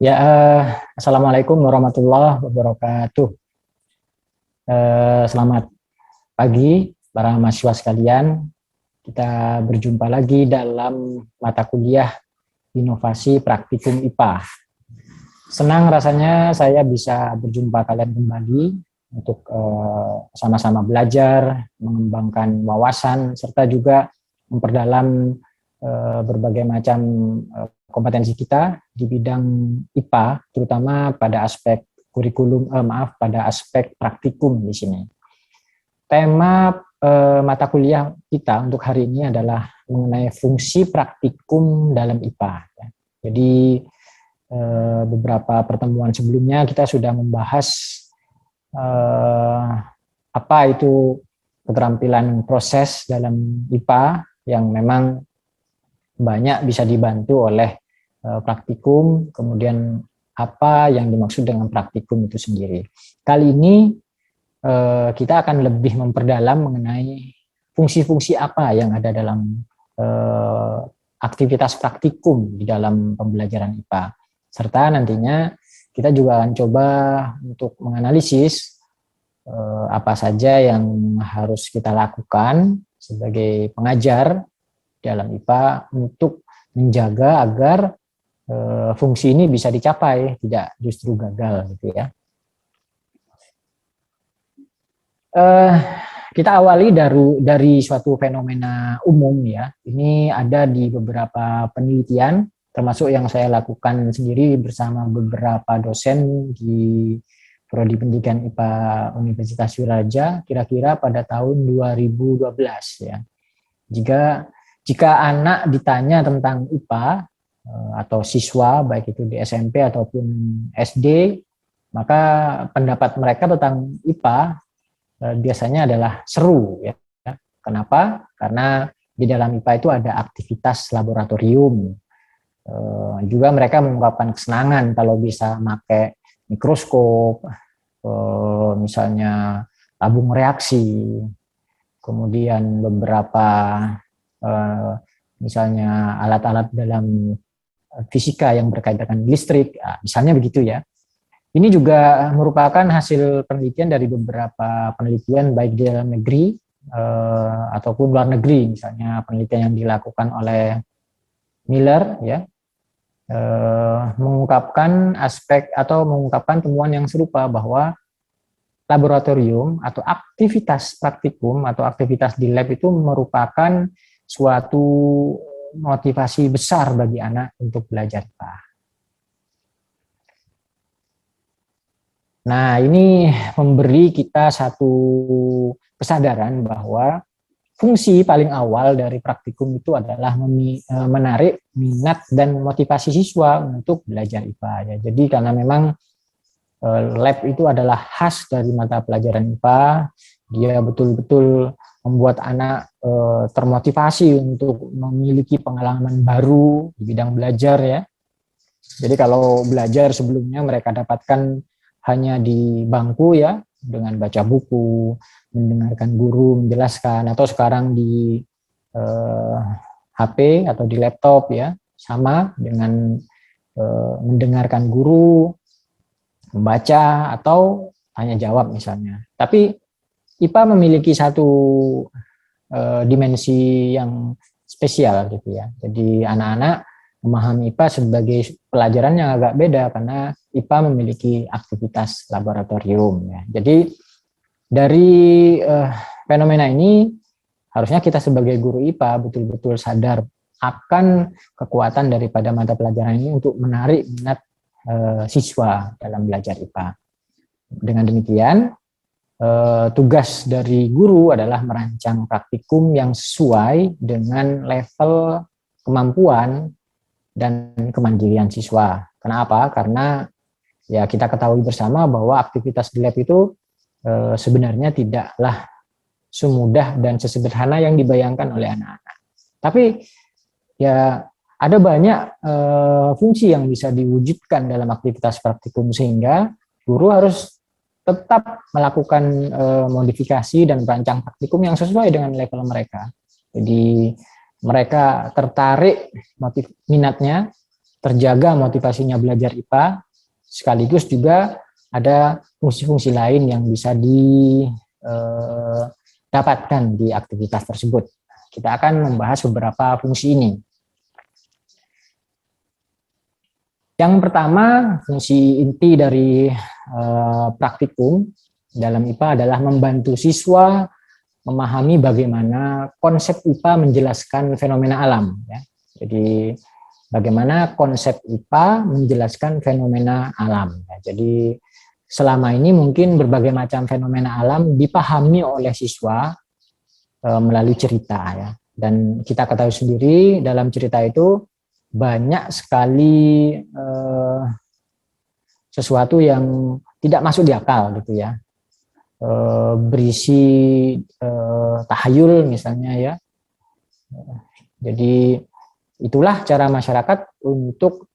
Ya, Assalamualaikum warahmatullahi wabarakatuh. Selamat pagi para mahasiswa sekalian. Kita berjumpa lagi dalam mata kuliah Inovasi Praktikum IPA. Senang rasanya saya bisa berjumpa kalian kembali untuk sama-sama belajar, mengembangkan wawasan, serta juga memperdalam berbagai macam kompetensi kita di bidang IPA, terutama pada aspek kurikulum, pada aspek praktikum di sini. Tema mata kuliah kita untuk hari ini adalah mengenai fungsi praktikum dalam IPA. Jadi beberapa pertemuan sebelumnya kita sudah membahas apa itu keterampilan proses dalam IPA yang memang banyak bisa dibantu oleh praktikum, kemudian apa yang dimaksud dengan praktikum itu sendiri. Kali ini kita akan lebih memperdalam mengenai fungsi-fungsi apa yang ada dalam aktivitas praktikum di dalam pembelajaran IPA. Serta nantinya kita juga akan coba untuk menganalisis apa saja yang harus kita lakukan sebagai pengajar dalam IPA untuk menjaga agar fungsi ini bisa dicapai, tidak justru gagal gitu ya. Kita awali dari suatu fenomena umum ya. Ini ada di beberapa penelitian, termasuk yang saya lakukan sendiri bersama beberapa dosen di Prodi Pendidikan IPA Universitas Suraja, kira-kira pada tahun 2012 ya. Jika anak ditanya tentang IPA atau siswa, baik itu di SMP ataupun SD, maka pendapat mereka tentang IPA biasanya adalah seru. Ya. Kenapa? Karena di dalam IPA itu ada aktivitas laboratorium. Juga mereka mengungkapkan kesenangan kalau bisa pakai mikroskop, misalnya tabung reaksi, kemudian beberapa misalnya alat-alat dalam fisika yang berkaitan dengan listrik, misalnya begitu ya. Ini juga merupakan hasil penelitian dari beberapa penelitian baik di dalam negeri ataupun luar negeri, misalnya penelitian yang dilakukan oleh Miller ya, mengungkapkan aspek atau mengungkapkan temuan yang serupa bahwa laboratorium atau aktivitas praktikum atau aktivitas di lab itu merupakan suatu motivasi besar bagi anak untuk belajar IPA. Nah, ini memberi kita satu kesadaran bahwa fungsi paling awal dari praktikum itu adalah menarik minat dan motivasi siswa untuk belajar IPA. Ya. Jadi karena memang lab itu adalah khas dari mata pelajaran IPA, dia betul-betul membuat anak termotivasi untuk memiliki pengalaman baru di bidang belajar ya. Jadi kalau belajar sebelumnya mereka dapatkan hanya di bangku ya, dengan baca buku, mendengarkan guru menjelaskan, atau sekarang di HP atau di laptop ya, sama dengan mendengarkan guru, membaca atau tanya jawab misalnya. Tapi IPA memiliki satu dimensi yang spesial gitu ya. Jadi anak-anak memahami IPA sebagai pelajaran yang agak beda karena IPA memiliki aktivitas laboratorium ya. Jadi dari fenomena ini harusnya kita sebagai guru IPA betul-betul sadar akan kekuatan daripada mata pelajaran ini untuk menarik minat siswa dalam belajar IPA. Dengan demikian tugas dari guru adalah merancang praktikum yang sesuai dengan level kemampuan dan kemandirian siswa. Kenapa? Karena ya kita ketahui bersama bahwa aktivitas di lab itu sebenarnya tidaklah semudah dan sesederhana yang dibayangkan oleh anak-anak. Tapi ya ada banyak fungsi yang bisa diwujudkan dalam aktivitas praktikum sehingga guru harus tetap melakukan modifikasi dan merancang praktikum yang sesuai dengan level mereka. Jadi mereka tertarik minatnya terjaga motivasinya belajar IPA, sekaligus juga ada fungsi-fungsi lain yang bisa didapatkan di aktivitas tersebut. Kita akan membahas beberapa fungsi ini. Yang pertama, fungsi inti dari praktikum dalam IPA adalah membantu siswa memahami bagaimana konsep IPA menjelaskan fenomena alam. Ya. Jadi bagaimana konsep IPA menjelaskan fenomena alam. Ya. Jadi selama ini mungkin berbagai macam fenomena alam dipahami oleh siswa melalui cerita. Ya. Dan kita ketahui sendiri dalam cerita itu banyak sekali sesuatu yang tidak masuk di akal gitu ya. Berisi tahayul misalnya ya. Jadi itulah cara masyarakat untuk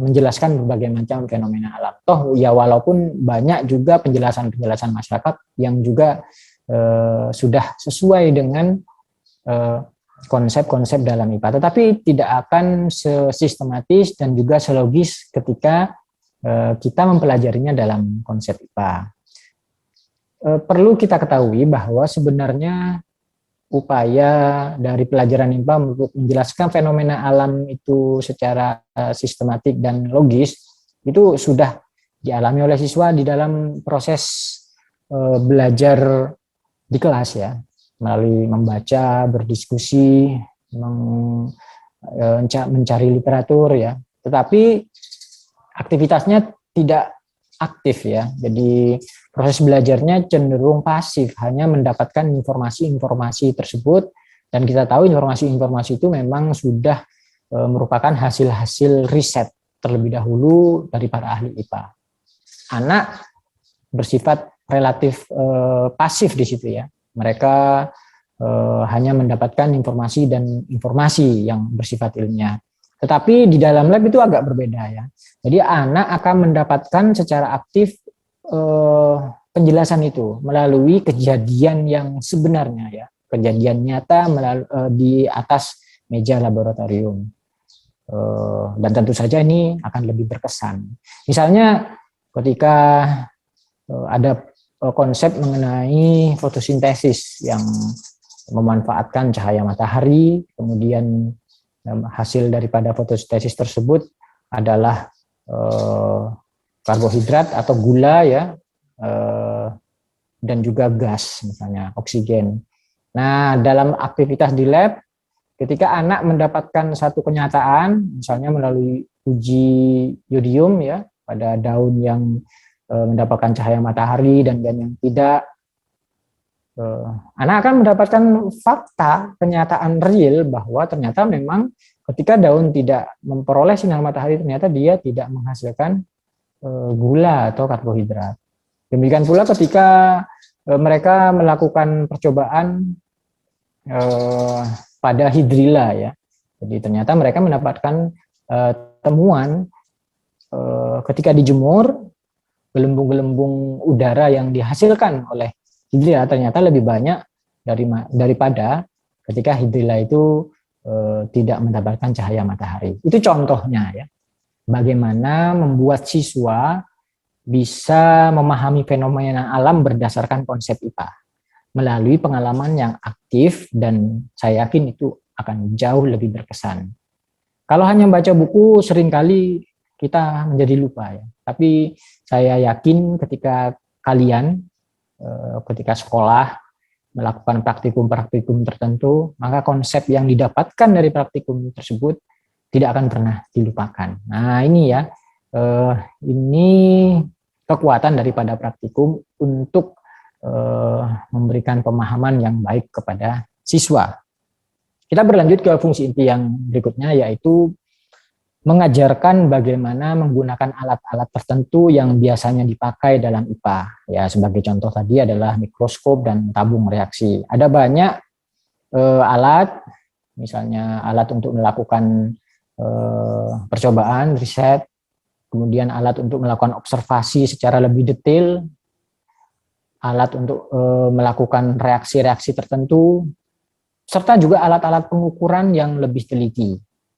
menjelaskan berbagai macam fenomena alam. Toh ya walaupun banyak juga penjelasan-penjelasan masyarakat yang juga sudah sesuai dengan konsep-konsep dalam IPA, tetapi tidak akan sistematis dan juga selogis ketika kita mempelajarinya dalam konsep IPA. Perlu kita ketahui bahwa sebenarnya upaya dari pelajaran IPA untuk menjelaskan fenomena alam itu secara sistematik dan logis itu sudah dialami oleh siswa di dalam proses belajar di kelas ya, melalui membaca, berdiskusi, mencari literatur ya. Tetapi aktivitasnya tidak aktif ya. Jadi proses belajarnya cenderung pasif, hanya mendapatkan informasi-informasi tersebut, dan kita tahu informasi-informasi itu memang sudah merupakan hasil-hasil riset terlebih dahulu dari para ahli IPA. Anak bersifat relatif pasif di situ ya. Mereka hanya mendapatkan informasi dan informasi yang bersifat ilmiah. Tetapi di dalam lab itu agak berbeda ya. Jadi anak akan mendapatkan secara aktif penjelasan itu melalui kejadian yang sebenarnya ya, kejadian nyata di atas meja laboratorium. Dan tentu saja ini akan lebih berkesan. Misalnya ketika ada konsep mengenai fotosintesis yang memanfaatkan cahaya matahari, kemudian hasil daripada fotosintesis tersebut adalah karbohidrat atau gula ya, dan juga gas misalnya oksigen. Nah, dalam aktivitas di lab, ketika anak mendapatkan satu kenyataan, misalnya melalui uji yodium ya pada daun yang mendapatkan cahaya matahari dan yang tidak, anak akan mendapatkan fakta, kenyataan real bahwa ternyata memang ketika daun tidak memperoleh sinar matahari, ternyata dia tidak menghasilkan gula atau karbohidrat. Demikian pula ketika mereka melakukan percobaan pada hidrilla ya. Jadi ternyata mereka mendapatkan temuan ketika dijemur, gelembung-gelembung udara yang dihasilkan oleh hidrilla ternyata lebih banyak daripada ketika hidrilla itu tidak mendapatkan cahaya matahari. Itu contohnya ya. Bagaimana membuat siswa bisa memahami fenomena alam berdasarkan konsep IPA melalui pengalaman yang aktif, dan saya yakin itu akan jauh lebih berkesan. Kalau hanya baca buku seringkali kita menjadi lupa ya. Tapi saya yakin ketika kalian ketika sekolah melakukan praktikum-praktikum tertentu, maka konsep yang didapatkan dari praktikum tersebut tidak akan pernah dilupakan. Nah ini ya, ini kekuatan daripada praktikum untuk memberikan pemahaman yang baik kepada siswa. Kita berlanjut ke fungsi inti yang berikutnya, yaitu mengajarkan bagaimana menggunakan alat-alat tertentu yang biasanya dipakai dalam IPA. Ya, sebagai contoh tadi adalah mikroskop dan tabung reaksi. Ada banyak alat, misalnya alat untuk melakukan percobaan, riset, kemudian alat untuk melakukan observasi secara lebih detail, alat untuk melakukan reaksi-reaksi tertentu, serta juga alat-alat pengukuran yang lebih teliti.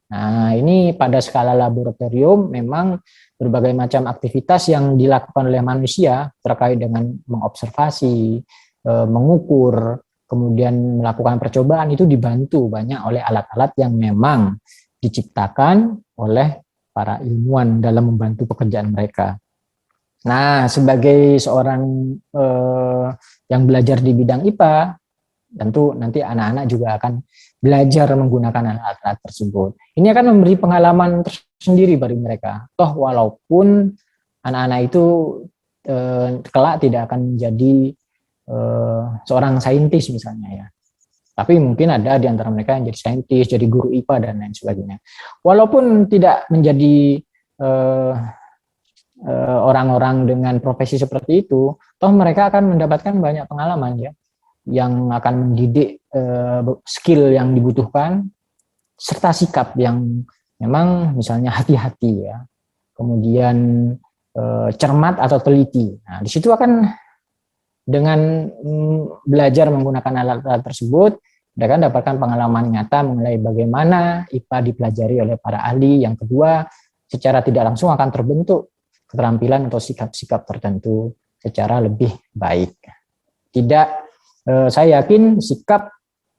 Nah, ini pada skala laboratorium memang berbagai macam aktivitas yang dilakukan oleh manusia terkait dengan mengobservasi, mengukur, kemudian melakukan percobaan itu dibantu banyak oleh alat-alat yang memang diciptakan oleh para ilmuwan dalam membantu pekerjaan mereka. Nah, sebagai seorang yang belajar di bidang IPA, tentu nanti anak-anak juga akan belajar menggunakan alat-alat tersebut. Ini akan memberi pengalaman tersendiri bagi mereka. Toh walaupun anak-anak itu kelak tidak akan menjadi seorang saintis misalnya ya. Tapi mungkin ada di antara mereka yang jadi saintis, jadi guru IPA dan lain sebagainya. Walaupun tidak menjadi orang-orang dengan profesi seperti itu, toh mereka akan mendapatkan banyak pengalaman ya, yang akan mendidik skill yang dibutuhkan serta sikap yang memang misalnya hati-hati ya, kemudian cermat atau teliti. Nah, di situ akan dengan belajar menggunakan alat-alat tersebut, mereka dapatkan pengalaman nyata mengenai bagaimana IPA dipelajari oleh para ahli. Yang kedua, secara tidak langsung akan terbentuk keterampilan atau sikap-sikap tertentu secara lebih baik. Tidak, saya yakin sikap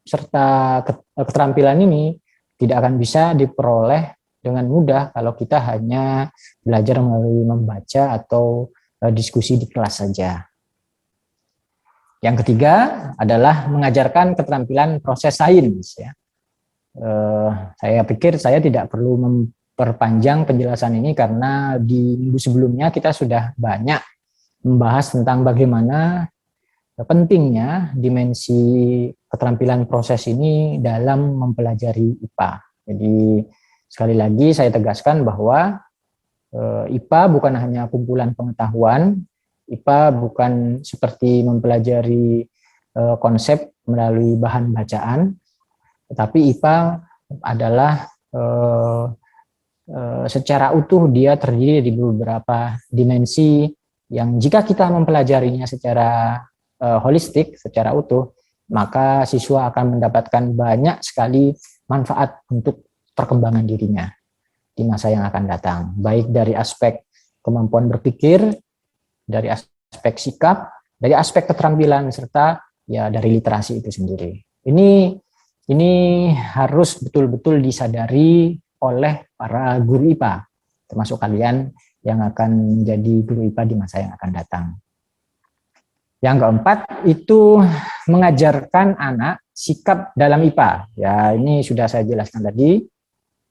serta keterampilan ini tidak akan bisa diperoleh dengan mudah kalau kita hanya belajar melalui membaca atau diskusi di kelas saja. Yang ketiga adalah mengajarkan keterampilan proses sains. Ya. Saya pikir saya tidak perlu memperpanjang penjelasan ini karena di minggu sebelumnya kita sudah banyak membahas tentang bagaimana pentingnya dimensi keterampilan proses ini dalam mempelajari IPA. Jadi sekali lagi saya tegaskan bahwa IPA bukan hanya kumpulan pengetahuan, IPA bukan seperti mempelajari konsep melalui bahan bacaan, tetapi IPA adalah secara utuh dia terdiri dari beberapa dimensi yang jika kita mempelajarinya secara holistik, secara utuh, maka siswa akan mendapatkan banyak sekali manfaat untuk perkembangan dirinya di masa yang akan datang, baik dari aspek kemampuan berpikir, dari aspek sikap, dari aspek keterampilan, serta ya dari literasi itu sendiri. Ini harus betul-betul disadari oleh para guru IPA, termasuk kalian yang akan menjadi guru IPA di masa yang akan datang. Yang keempat itu mengajarkan anak sikap dalam IPA. Ya, ini sudah saya jelaskan tadi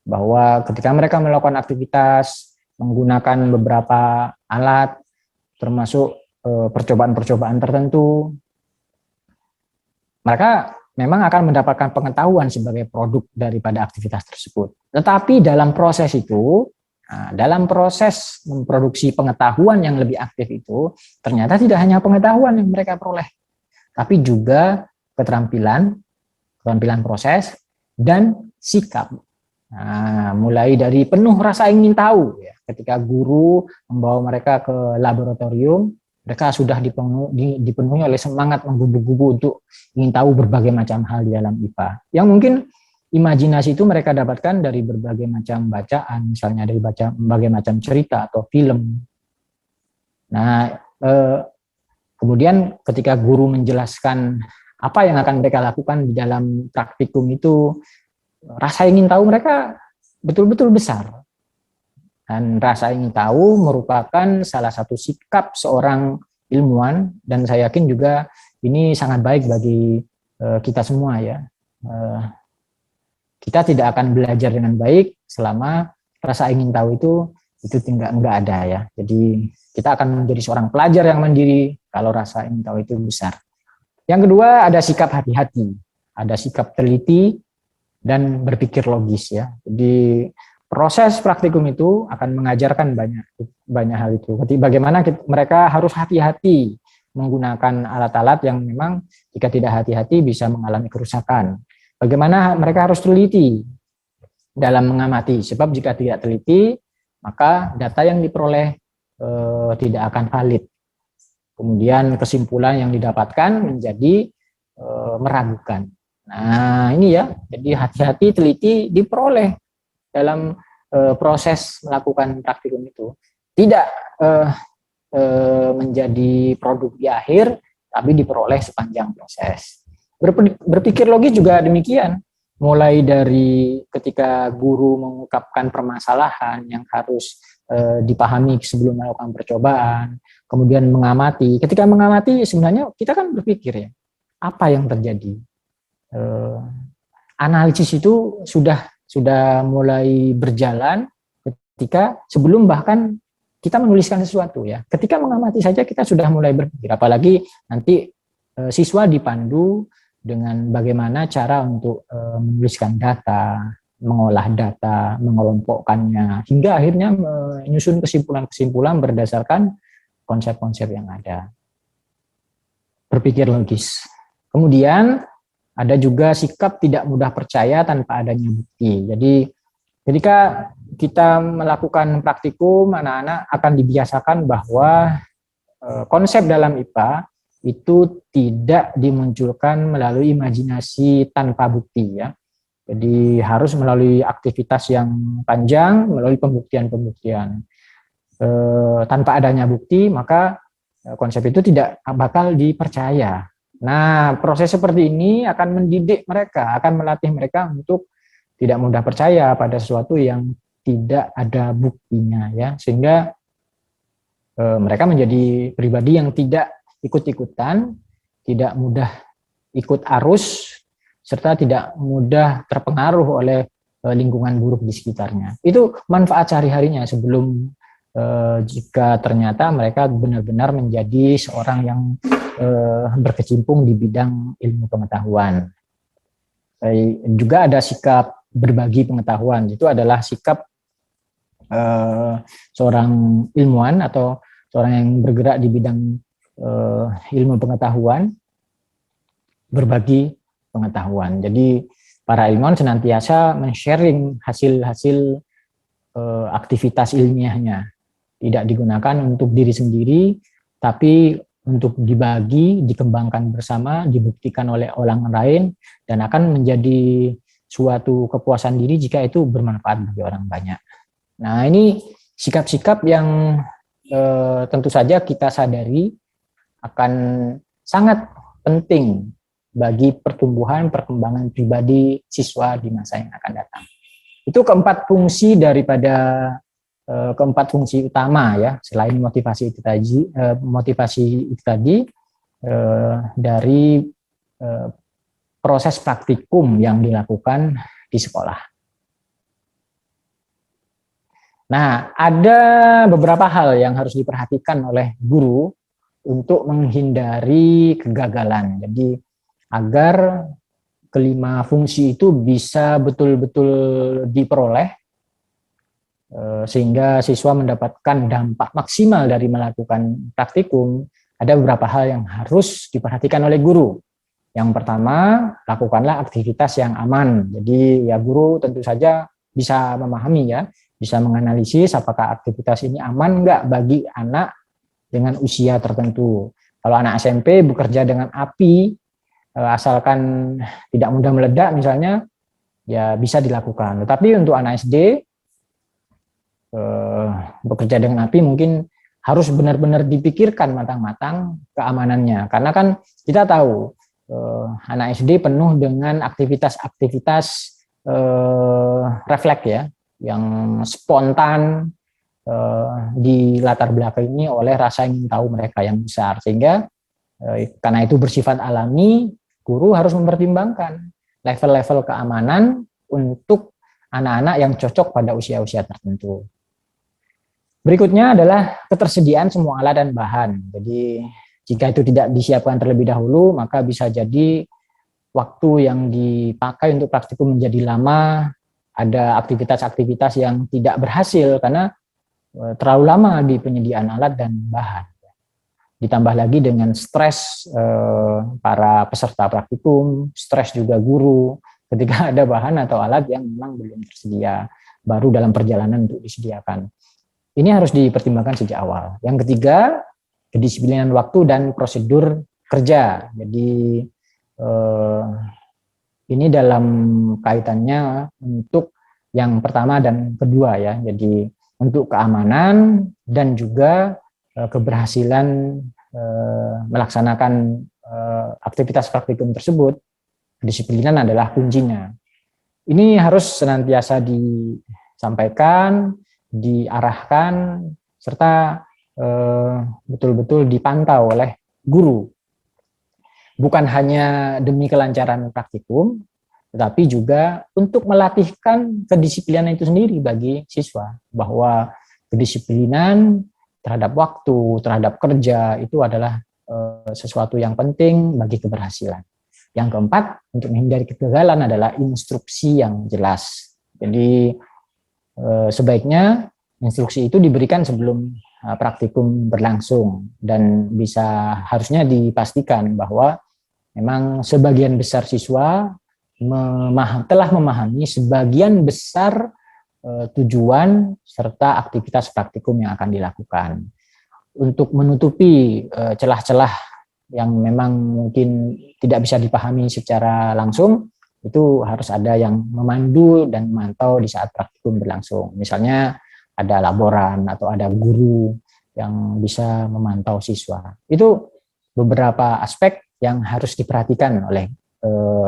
bahwa ketika mereka melakukan aktivitas menggunakan beberapa alat termasuk percobaan-percobaan tertentu, mereka memang akan mendapatkan pengetahuan sebagai produk daripada aktivitas tersebut. Tetapi dalam proses itu, dalam proses memproduksi pengetahuan yang lebih aktif itu, ternyata tidak hanya pengetahuan yang mereka peroleh, tapi juga keterampilan proses, dan sikap. Nah, mulai dari penuh rasa ingin tahu, ya. Ketika guru membawa mereka ke laboratorium, mereka sudah dipenuhi oleh semangat menggubu-gubu untuk ingin tahu berbagai macam hal di dalam IPA. Yang mungkin imajinasi itu mereka dapatkan dari berbagai macam bacaan, misalnya dari berbagai macam cerita atau film. Nah, kemudian ketika guru menjelaskan apa yang akan mereka lakukan di dalam praktikum itu, rasa ingin tahu mereka betul-betul besar. Dan rasa ingin tahu merupakan salah satu sikap seorang ilmuwan, dan saya yakin juga ini sangat baik bagi kita semua ya. Kita tidak akan belajar dengan baik selama rasa ingin tahu itu enggak ada ya. Jadi kita akan menjadi seorang pelajar yang mandiri kalau rasa ingin tahu itu besar. Yang kedua ada sikap hati-hati, ada sikap teliti dan berpikir logis ya. Jadi proses praktikum itu akan mengajarkan banyak hal itu. Jadi bagaimana mereka harus hati-hati menggunakan alat-alat yang memang jika tidak hati-hati bisa mengalami kerusakan. Bagaimana mereka harus teliti dalam mengamati, sebab jika tidak teliti maka data yang diperoleh tidak akan valid. Kemudian kesimpulan yang didapatkan menjadi meragukan. Nah ini ya, jadi hati-hati teliti diperoleh dalam proses melakukan praktikum itu tidak menjadi produk di akhir, tapi diperoleh sepanjang proses. Berpikir logis juga demikian, mulai dari ketika guru mengungkapkan permasalahan yang harus dipahami sebelum melakukan percobaan, kemudian mengamati. Ketika mengamati sebenarnya kita kan berpikir ya, apa yang terjadi? Analisis itu sudah mulai berjalan ketika sebelum bahkan kita menuliskan sesuatu ya. Ketika mengamati saja kita sudah mulai berpikir, apalagi nanti siswa dipandu dengan bagaimana cara untuk menuliskan data, mengolah data, mengelompokkannya, hingga akhirnya menyusun kesimpulan-kesimpulan berdasarkan konsep-konsep yang ada. Berpikir logis. Kemudian ada juga sikap tidak mudah percaya tanpa adanya bukti. Jadi ketika kita melakukan praktikum, anak-anak akan dibiasakan bahwa konsep dalam IPA itu tidak dimunculkan melalui imajinasi tanpa bukti ya. Jadi harus melalui aktivitas yang panjang, melalui pembuktian-pembuktian. Tanpa adanya bukti, maka konsep itu tidak bakal dipercaya. Nah, proses seperti ini akan mendidik mereka, akan melatih mereka untuk tidak mudah percaya pada sesuatu yang tidak ada buktinya ya, sehingga mereka menjadi pribadi yang tidak ikut-ikutan, tidak mudah ikut arus, serta tidak mudah terpengaruh oleh lingkungan buruk di sekitarnya. Itu manfaat sehari-harinya sebelum jika ternyata mereka benar-benar menjadi seorang yang berkecimpung di bidang ilmu pengetahuan. Juga ada sikap berbagi pengetahuan, itu adalah sikap seorang ilmuwan atau seorang yang bergerak di bidang ilmu pengetahuan, berbagi pengetahuan. Jadi para ilmuwan senantiasa men-sharing hasil-hasil aktivitas ilmiahnya, tidak digunakan untuk diri sendiri, tapi untuk dibagi, dikembangkan bersama, dibuktikan oleh orang lain, dan akan menjadi suatu kepuasan diri jika itu bermanfaat bagi orang banyak. Nah, ini sikap-sikap yang tentu saja kita sadari akan sangat penting bagi pertumbuhan perkembangan pribadi siswa di masa yang akan datang. Itu keempat fungsi daripada keempat fungsi utama ya, selain motivasi itu tadi dari proses praktikum yang dilakukan di sekolah. Nah, ada beberapa hal yang harus diperhatikan oleh guru untuk menghindari kegagalan. Jadi agar kelima fungsi itu bisa betul-betul diperoleh, sehingga siswa mendapatkan dampak maksimal dari melakukan praktikum, ada beberapa hal yang harus diperhatikan oleh guru. Yang pertama, lakukanlah aktivitas yang aman. Jadi ya guru tentu saja bisa memahami ya, bisa menganalisis apakah aktivitas ini aman enggak bagi anak dengan usia tertentu. Kalau anak SMP bekerja dengan api, asalkan tidak mudah meledak misalnya, ya bisa dilakukan. Tetapi untuk anak SD, bekerja dengan api mungkin harus benar-benar dipikirkan matang-matang keamanannya, karena kan kita tahu anak SD penuh dengan aktivitas-aktivitas refleks ya, yang spontan di latar belakang ini oleh rasa ingin tahu mereka yang besar, sehingga karena itu bersifat alami, guru harus mempertimbangkan level-level keamanan untuk anak-anak yang cocok pada usia-usia tertentu. Berikutnya adalah ketersediaan semua alat dan bahan. Jadi jika itu tidak disiapkan terlebih dahulu, maka bisa jadi waktu yang dipakai untuk praktikum menjadi lama, ada aktivitas-aktivitas yang tidak berhasil karena terlalu lama di penyediaan alat dan bahan. Ditambah lagi dengan stres para peserta praktikum, stres juga guru ketika ada bahan atau alat yang memang belum tersedia, baru dalam perjalanan untuk disediakan. Ini harus dipertimbangkan sejak awal. Yang ketiga, kedisiplinan waktu dan prosedur kerja. Jadi ini dalam kaitannya untuk yang pertama dan kedua ya. Jadi untuk keamanan dan juga keberhasilan melaksanakan aktivitas praktikum tersebut, kedisiplinan adalah kuncinya. Ini harus senantiasa disampaikan, diarahkan, serta betul-betul dipantau oleh guru. Bukan hanya demi kelancaran praktikum, tetapi juga untuk melatihkan kedisiplinan itu sendiri bagi siswa, bahwa kedisiplinan terhadap waktu, terhadap kerja itu adalah sesuatu yang penting bagi keberhasilan. Yang keempat, untuk menghindari kegagalan adalah instruksi yang jelas. Jadi sebaiknya instruksi itu diberikan sebelum praktikum berlangsung, dan harusnya dipastikan bahwa memang sebagian besar siswa telah memahami sebagian besar tujuan serta aktivitas praktikum yang akan dilakukan. Untuk menutupi celah-celah yang memang mungkin tidak bisa dipahami secara langsung, itu harus ada yang memandu dan memantau di saat praktikum berlangsung. Misalnya ada laboran atau ada guru yang bisa memantau siswa. Itu beberapa aspek yang harus diperhatikan oleh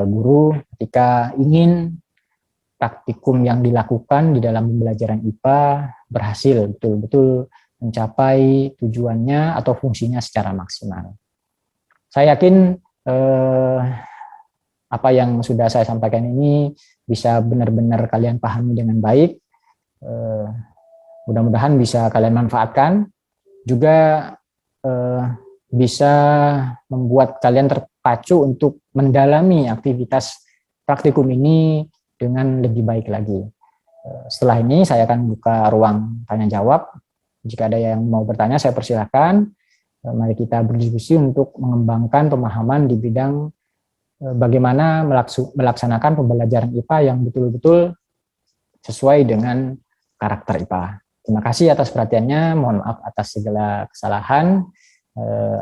guru ketika ingin praktikum yang dilakukan di dalam pembelajaran IPA berhasil betul-betul mencapai tujuannya atau fungsinya secara maksimal. Saya yakin apa yang sudah saya sampaikan ini bisa benar-benar kalian pahami dengan baik. Mudah-mudahan bisa kalian manfaatkan. Juga bisa membuat kalian terpacu untuk mendalami aktivitas praktikum ini dengan lebih baik lagi. Setelah ini saya akan buka ruang tanya jawab. Jika ada yang mau bertanya, saya persilahkan. Mari kita berdiskusi untuk mengembangkan pemahaman di bidang bagaimana melaksanakan pembelajaran IPA yang betul-betul sesuai dengan karakter IPA. Terima kasih atas perhatiannya. Mohon maaf atas segala kesalahan.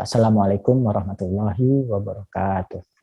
Assalamualaikum warahmatullahi wabarakatuh.